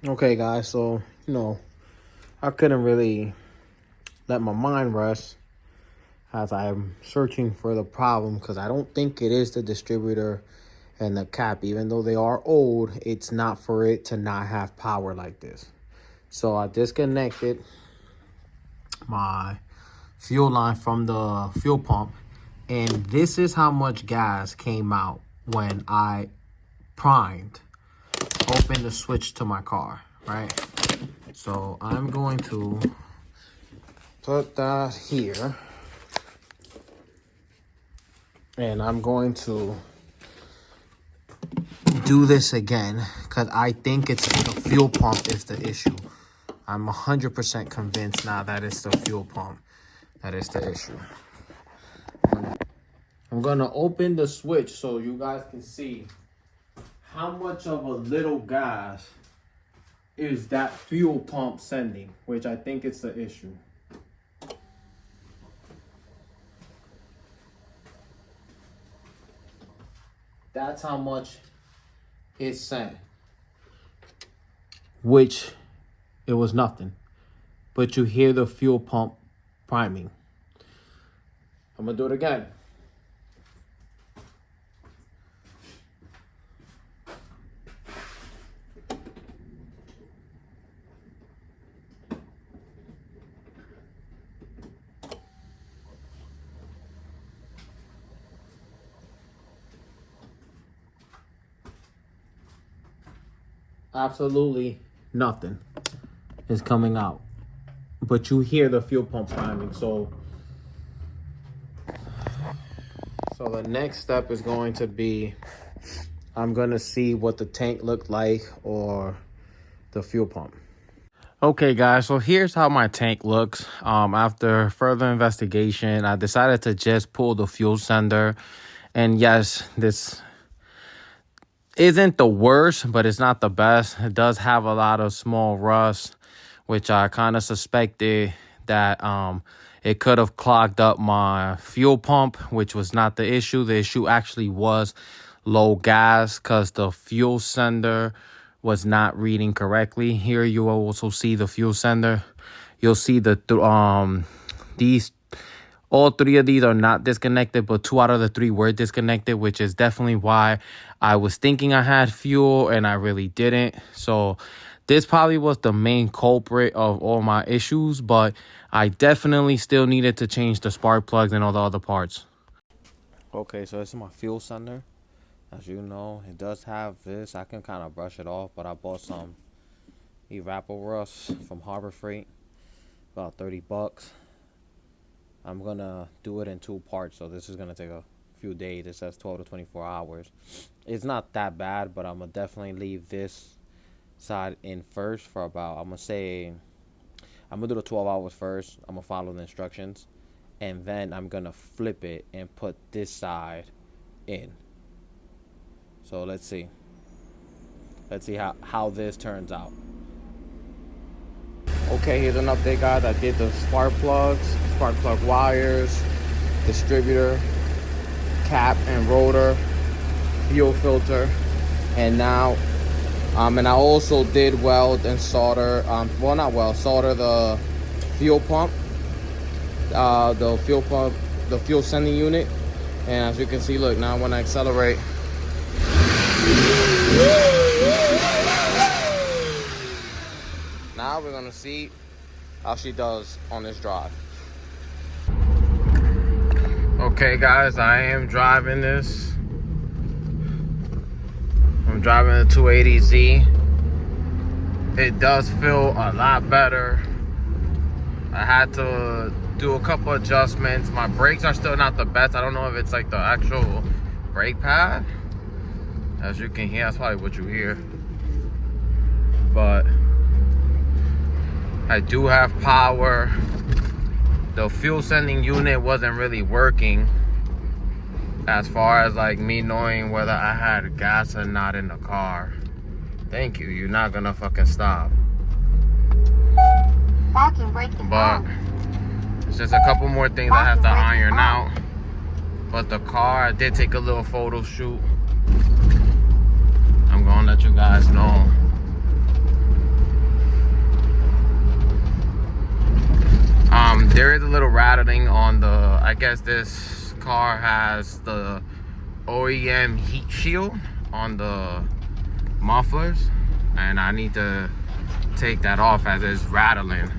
Okay, guys, so, I couldn't really let my mind rest as I'm searching for the problem because I don't think it is the distributor and the cap. Even though they are old, it's not for it to not have power like this. So I disconnected my fuel line from the fuel pump, and this is how much gas came out when I opened the switch to my car, right? So I'm going to put that here, and I'm going to do this again because I think it's the fuel pump is the issue. I'm 100% convinced now that it's the fuel pump that is the issue. I'm gonna open the switch so you guys can see how much of a little gas is that fuel pump sending, which I think it's the issue. That's how much it sent, which it was nothing. But you hear the fuel pump priming. I'm gonna do it again. Absolutely nothing is coming out, but you hear the fuel pump priming. So the next step is going to be, I'm gonna see what the tank looked like or the fuel pump. Okay, guys, so here's how my tank looks. After further investigation, I decided to just pull the fuel sender, and yes, this isn't the worst, but it's not the best. It does have a lot of small rust, which I kind of suspected that it could have clogged up my fuel pump, which was not the issue. The issue actually was low gas because the fuel sender was not reading correctly. Here you will also see the fuel sender. You'll see these. All three of these are not disconnected, but 2 out of the 3 were disconnected, which is definitely why I was thinking I had fuel and I really didn't. So this probably was the main culprit of all my issues, but I definitely still needed to change the spark plugs and all the other parts. Okay, so this is my fuel sender. As you know, it does have this. I can kind of brush it off, but I bought some Evapor-Rust from Harbor Freight, about $30. I'm gonna do it in 2 parts, so this is gonna take a few days. It says 12 to 24 hours. It's not that bad, but I'm gonna definitely leave this side in first for about, I'm gonna do the 12 hours first. I'm gonna follow the instructions, and then I'm gonna flip it and put this side in. So let's see how this turns out. Okay, here's an update, guys. I did the spark plug wires, distributor, cap and rotor, fuel filter, and now, and I also did weld and solder, solder the fuel pump, the fuel sending unit. And as you can see, look, now when I accelerate, now we're gonna see how she does on this drive. Okay, guys, I am driving this. I'm driving the 280Z. It does feel a lot better. I had to do a couple adjustments. My brakes are still not the best. I don't know if it's like the actual brake pad. As you can hear, that's probably what you hear. But I do have power. The fuel sending unit wasn't really working as far as like me knowing whether I had gas or not in the car. Thank you. You're not gonna fucking stop. But it's just a couple more things I have to iron out. But the car, I did take a little photo shoot. I'm gonna let you guys know rattling on the, I guess this car has the OEM heat shield on the mufflers, and I need to take that off as it's rattling.